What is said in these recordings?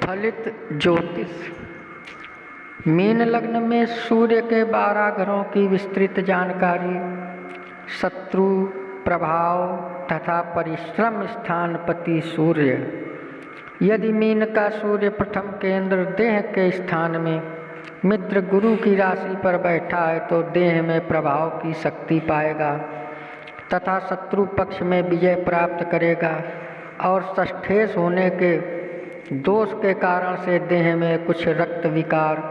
फलित ज्योतिष। मीन लग्न में सूर्य के 12 घरों की विस्तृत जानकारी, शत्रु प्रभाव तथा परिश्रम स्थानपति सूर्य। यदि मीन का सूर्य प्रथम केंद्र देह के स्थान में मित्र गुरु की राशि पर बैठा है तो देह में प्रभाव की शक्ति पाएगा तथा शत्रु पक्ष में विजय प्राप्त करेगा और षष्ठेश होने के दोष के कारण से देह में कुछ रक्त विकार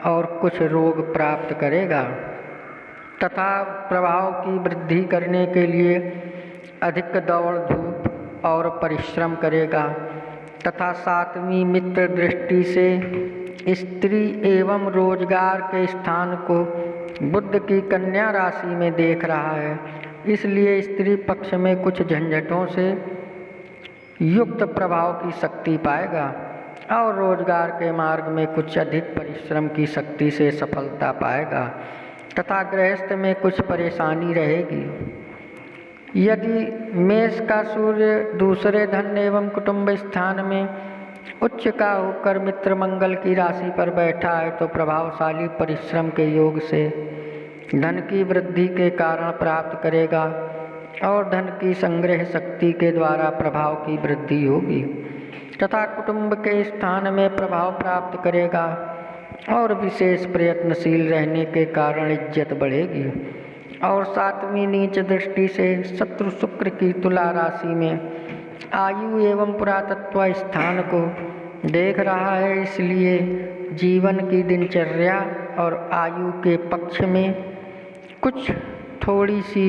और कुछ रोग प्राप्त करेगा तथा प्रभाव की वृद्धि करने के लिए अधिक दौड़ धूप और परिश्रम करेगा तथा 7वीं मित्र दृष्टि से स्त्री एवं रोजगार के स्थान को बुध की कन्या राशि में देख रहा है, इसलिए स्त्री पक्ष में कुछ झंझटों से युक्त प्रभाव की शक्ति पाएगा और रोजगार के मार्ग में कुछ अधिक परिश्रम की शक्ति से सफलता पाएगा तथा गृहस्थ में कुछ परेशानी रहेगी। यदि मेष का सूर्य दूसरे धन एवं कुटुंब स्थान में उच्च का होकर मित्र मंगल की राशि पर बैठा है तो प्रभावशाली परिश्रम के योग से धन की वृद्धि के कारण प्राप्त करेगा और धन की संग्रह शक्ति के द्वारा प्रभाव की वृद्धि होगी तथा कुटुंब के स्थान में प्रभाव प्राप्त करेगा और विशेष प्रयत्नशील रहने के कारण इज्जत बढ़ेगी। और 7वीं नीच दृष्टि से शत्रु शुक्र की तुला राशि में आयु एवं पुरातत्व स्थान को देख रहा है, इसलिए जीवन की दिनचर्या और आयु के पक्ष में कुछ थोड़ी सी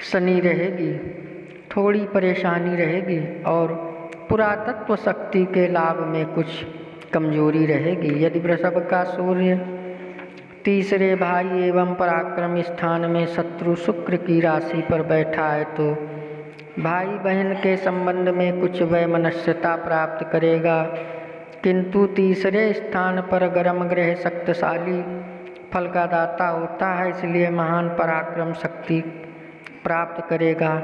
शनि रहेगी, थोड़ी परेशानी रहेगी और पुरातत्व शक्ति के लाभ में कुछ कमजोरी रहेगी। यदि वृषभ का सूर्य तीसरे भाई एवं पराक्रम स्थान में शत्रु शुक्र की राशि पर बैठा है तो भाई बहन के संबंध में कुछ वैमनस्यता प्राप्त करेगा, किंतु तीसरे स्थान पर गर्म ग्रह शक्तिशाली फल का दाता होता है, इसलिए महान पराक्रम शक्ति प्राप्त करेगा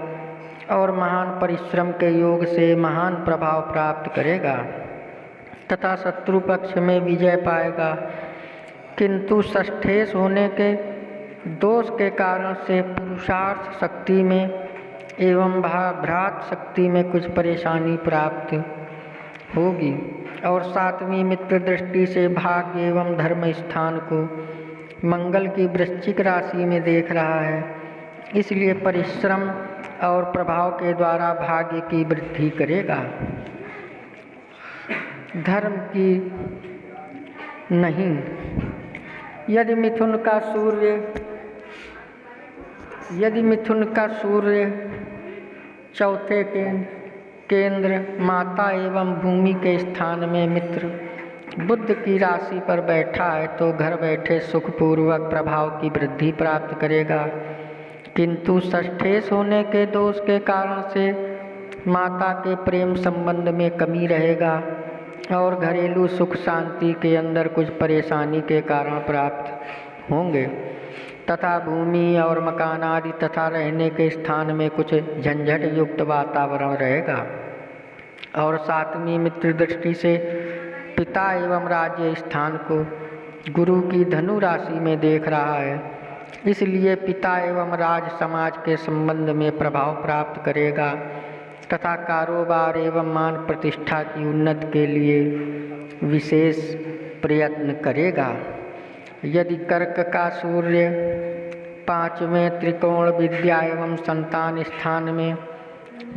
और महान परिश्रम के योग से महान प्रभाव प्राप्त करेगा तथा शत्रु पक्ष में विजय पाएगा, किंतु षष्ठेश होने के दोष के कारण से पुरुषार्थ शक्ति में एवं भ्रात शक्ति में कुछ परेशानी प्राप्त होगी। और 7वीं मित्र दृष्टि से भाग्य एवं धर्म स्थान को मंगल की वृश्चिक राशि में देख रहा है, इसलिए परिश्रम और प्रभाव के द्वारा भाग्य की वृद्धि करेगा, धर्म की नहीं। यदि मिथुन का सूर्य चौथे केंद्र माता एवं भूमि के स्थान में मित्र बुध की राशि पर बैठा है तो घर बैठे सुखपूर्वक प्रभाव की वृद्धि प्राप्त करेगा, किंतु षष्ठेश होने के दोष के कारण से माता के प्रेम संबंध में कमी रहेगा और घरेलू सुख शांति के अंदर कुछ परेशानी के कारण प्राप्त होंगे तथा भूमि और मकान आदि तथा रहने के स्थान में कुछ झंझट युक्त वातावरण रहेगा। और 7वीं मित्र दृष्टि से पिता एवं राज्य स्थान को गुरु की धनु राशि में देख रहा है, इसलिए पिता एवं राज समाज के संबंध में प्रभाव प्राप्त करेगा तथा कारोबार एवं मान प्रतिष्ठा की उन्नति के लिए विशेष प्रयत्न करेगा। यदि कर्क का सूर्य 5वें त्रिकोण विद्या एवं संतान स्थान में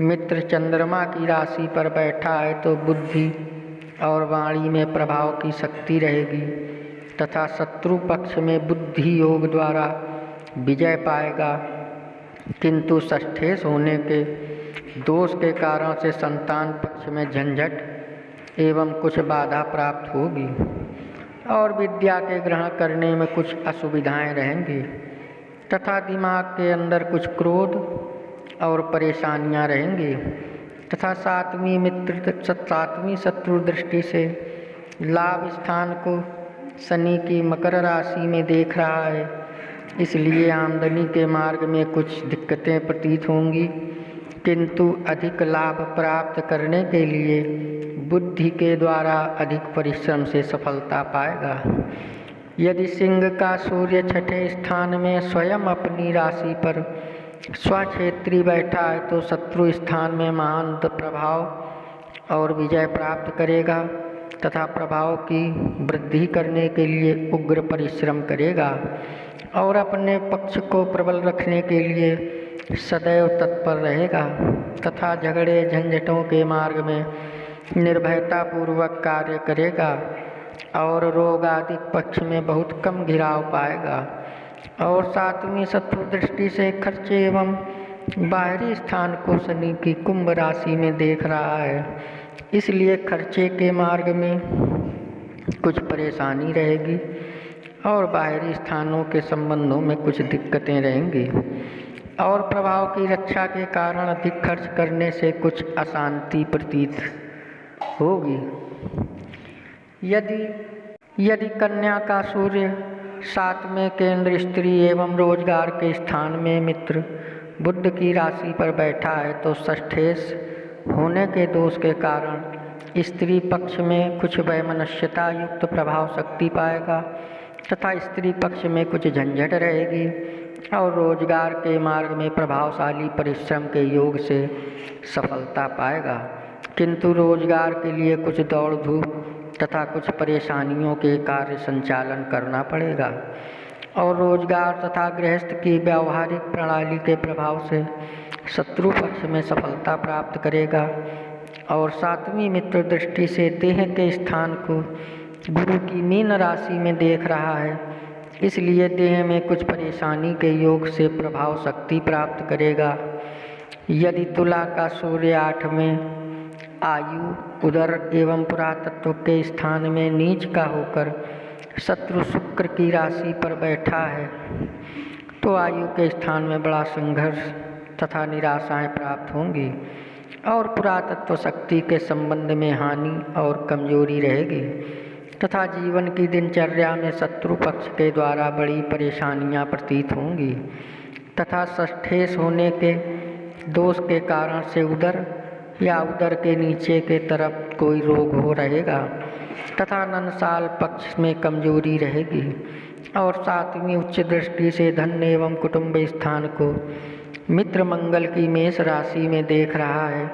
मित्र चंद्रमा की राशि पर बैठा है तो बुद्धि और वाणी में प्रभाव की शक्ति रहेगी तथा शत्रु पक्ष में बुद्धि योग द्वारा विजय पाएगा, किंतु षष्ठेश होने के दोष के कारण से संतान पक्ष में झंझट एवं कुछ बाधा प्राप्त होगी और विद्या के ग्रहण करने में कुछ असुविधाएं रहेंगी तथा दिमाग के अंदर कुछ क्रोध और परेशानियां रहेंगी तथा 7वीं शत्रु दृष्टि से लाभ स्थान को शनि की मकर राशि में देख रहा है, इसलिए आमदनी के मार्ग में कुछ दिक्कतें प्रतीत होंगी, किंतु अधिक लाभ प्राप्त करने के लिए बुद्धि के द्वारा अधिक परिश्रम से सफलता पाएगा। यदि सिंह का सूर्य छठे स्थान में स्वयं अपनी राशि पर स्वक्षेत्री बैठा है तो शत्रु स्थान में महान प्रभाव और विजय प्राप्त करेगा तथा प्रभाव की वृद्धि करने के लिए उग्र परिश्रम करेगा और अपने पक्ष को प्रबल रखने के लिए सदैव तत्पर रहेगा तथा झगड़े झंझटों के मार्ग में निर्भयतापूर्वक कार्य करेगा और रोग आदि पक्ष में बहुत कम घिराव पाएगा। और सातवीं शत्रु दृष्टि से खर्चे एवं बाहरी स्थान को शनि की कुंभ राशि में देख रहा है, इसलिए खर्चे के मार्ग में कुछ परेशानी रहेगी और बाहरी स्थानों के संबंधों में कुछ दिक्कतें रहेंगी और प्रभाव की रक्षा के कारण अधिक खर्च करने से कुछ अशांति प्रतीत होगी। यदि कन्या का सूर्य 7वें केंद्र स्त्री एवं रोजगार के स्थान में मित्र बुध की राशि पर बैठा है तो षष्ठेश होने के दोष के कारण स्त्री पक्ष में कुछ वैमनस्यता युक्त प्रभाव शक्ति पाएगा तथा स्त्री पक्ष में कुछ झंझट रहेगी और रोजगार के मार्ग में प्रभावशाली परिश्रम के योग से सफलता पाएगा, किंतु रोजगार के लिए कुछ दौड़ धूप तथा कुछ परेशानियों के कार्य संचालन करना पड़ेगा और रोजगार तथा गृहस्थ की व्यावहारिक प्रणाली के प्रभाव से शत्रु पक्ष में सफलता प्राप्त करेगा। और सातवीं मित्र दृष्टि से देह के स्थान को गुरु की मीन राशि में देख रहा है, इसलिए देह में कुछ परेशानी के योग से प्रभाव शक्ति प्राप्त करेगा। यदि तुला का सूर्य 8वें आयु उदर एवं पुरातत्व के स्थान में नीच का होकर शत्रु शुक्र की राशि पर बैठा है तो आयु के स्थान में बड़ा संघर्ष तथा निराशाएं प्राप्त होंगी और पुरातत्व शक्ति के संबंध में हानि और कमजोरी रहेगी तथा जीवन की दिनचर्या में शत्रु पक्ष के द्वारा बड़ी परेशानियां प्रतीत होंगी तथा षष्ठेश होने के दोष के कारण से उदर या उदर के नीचे के तरफ कोई रोग हो रहेगा तथा ननसाल पक्ष में कमजोरी रहेगी। और सातवीं उच्च दृष्टि से धन एवं कुटुंब स्थान को मित्र मंगल की मेष राशि में देख रहा है,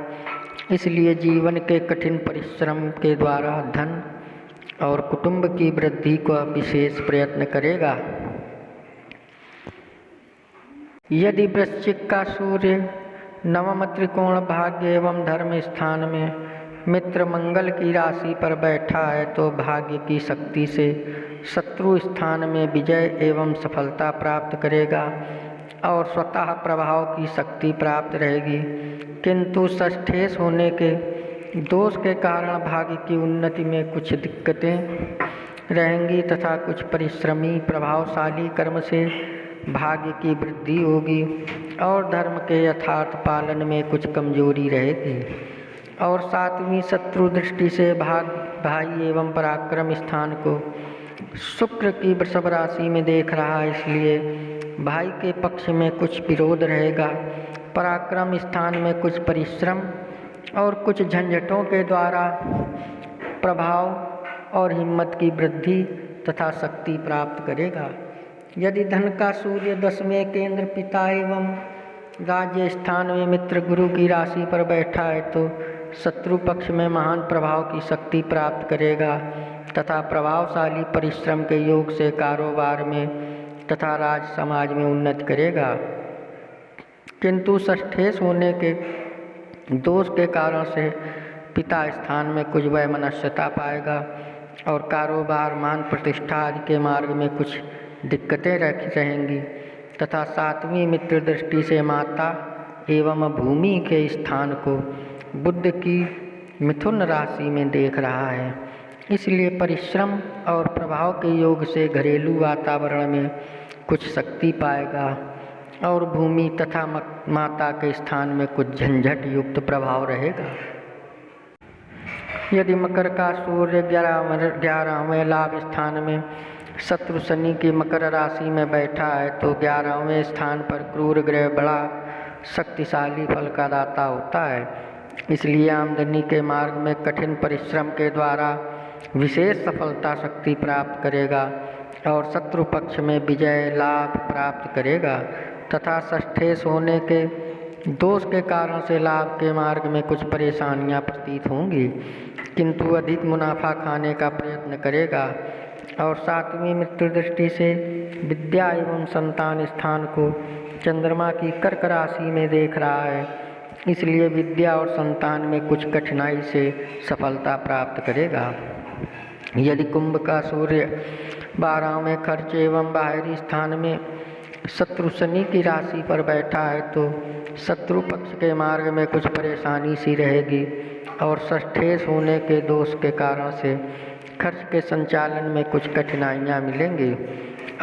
इसलिए जीवन के कठिन परिश्रम के द्वारा धन और कुटुंब की वृद्धि को विशेष प्रयत्न करेगा। यदि वृश्चिक का सूर्य नवम त्रिकोण भाग्य एवं धर्म स्थान में मित्र मंगल की राशि पर बैठा है तो भाग्य की शक्ति से शत्रु स्थान में विजय एवं सफलता प्राप्त करेगा और स्वतः प्रभाव की शक्ति प्राप्त रहेगी, किंतु षष्ठेश होने के दोष के कारण भाग्य की उन्नति में कुछ दिक्कतें रहेंगी तथा कुछ परिश्रमी प्रभावशाली कर्म से भाग्य की वृद्धि होगी और धर्म के यथार्थ पालन में कुछ कमजोरी रहेगी। और सातवीं शत्रु दृष्टि से भाई एवं पराक्रम स्थान को शुक्र की वृषभ राशि में देख रहा है, इसलिए भाई के पक्ष में कुछ विरोध रहेगा। पराक्रम स्थान में कुछ परिश्रम और कुछ झंझटों के द्वारा प्रभाव और हिम्मत की वृद्धि तथा शक्ति प्राप्त करेगा। यदि धन का सूर्य 10वें केंद्र पिता एवं राज्य स्थान में मित्र गुरु की राशि पर बैठा है तो शत्रु पक्ष में महान प्रभाव की शक्ति प्राप्त करेगा तथा प्रभावशाली परिश्रम के योग से कारोबार में तथा राज समाज में उन्नति करेगा, किंतु षष्ठेश होने के दोष के कारण से पिता स्थान में कुछ वैमनस्यता पाएगा और कारोबार मान प्रतिष्ठा आदि के मार्ग में कुछ दिक्कतें रहेंगी तथा सातवीं मित्र दृष्टि से माता एवं भूमि के स्थान को बुध की मिथुन राशि में देख रहा है, इसलिए परिश्रम और प्रभाव के योग से घरेलू वातावरण में कुछ शक्ति पाएगा और भूमि तथा माता के स्थान में कुछ झंझट युक्त प्रभाव रहेगा। यदि मकर का सूर्य 11वें लाभ स्थान में शत्रु शनि की मकर राशि में बैठा है तो 11वें स्थान पर क्रूर ग्रह बड़ा शक्तिशाली फल का दाता होता है इसलिए आमदनी के मार्ग में कठिन परिश्रम के द्वारा विशेष सफलता शक्ति प्राप्त करेगा और शत्रु पक्ष में विजय लाभ प्राप्त करेगा तथा षष्ठेश होने के दोष के कारण से लाभ के मार्ग में कुछ परेशानियां प्रतीत होंगी, किंतु अधिक मुनाफा खाने का प्रयत्न करेगा। और सातवीं मृत्यु दृष्टि से विद्या एवं संतान स्थान को चंद्रमा की कर्क राशि में देख रहा है, इसलिए विद्या और संतान में कुछ कठिनाई से सफलता प्राप्त करेगा। यदि कुंभ का सूर्य 12वें खर्च एवं बाहरी स्थान में शत्रु शनि की राशि पर बैठा है तो शत्रु पक्ष के मार्ग में कुछ परेशानी सी रहेगी और षष्ठेश होने के दोष के कारण से खर्च के संचालन में कुछ कठिनाइयाँ मिलेंगी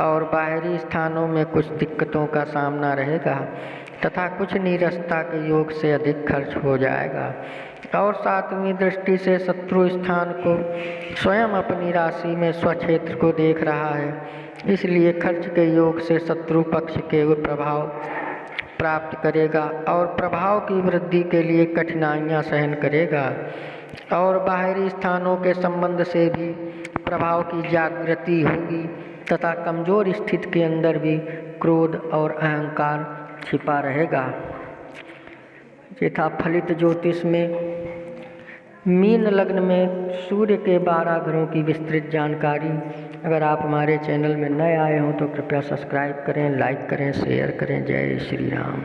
और बाहरी स्थानों में कुछ दिक्कतों का सामना रहेगा तथा कुछ नीरसता के योग से अधिक खर्च हो जाएगा। और सातवीं दृष्टि से शत्रु स्थान को स्वयं अपनी राशि में स्वक्षेत्र को देख रहा है, इसलिए खर्च के योग से शत्रु पक्ष के प्रभाव प्राप्त करेगा और प्रभाव की वृद्धि के लिए कठिनाइयां सहन करेगा और बाहरी स्थानों के संबंध से भी प्रभाव की जागृति होगी तथा कमजोर स्थिति के अंदर भी क्रोध और अहंकार छिपा रहेगा। यथा फलित ज्योतिष में मीन लग्न में सूर्य के 12 ग्रहों की विस्तृत जानकारी। अगर आप हमारे चैनल में नए आए हों तो कृपया सब्सक्राइब करें, लाइक करें, शेयर करें। जय श्री राम।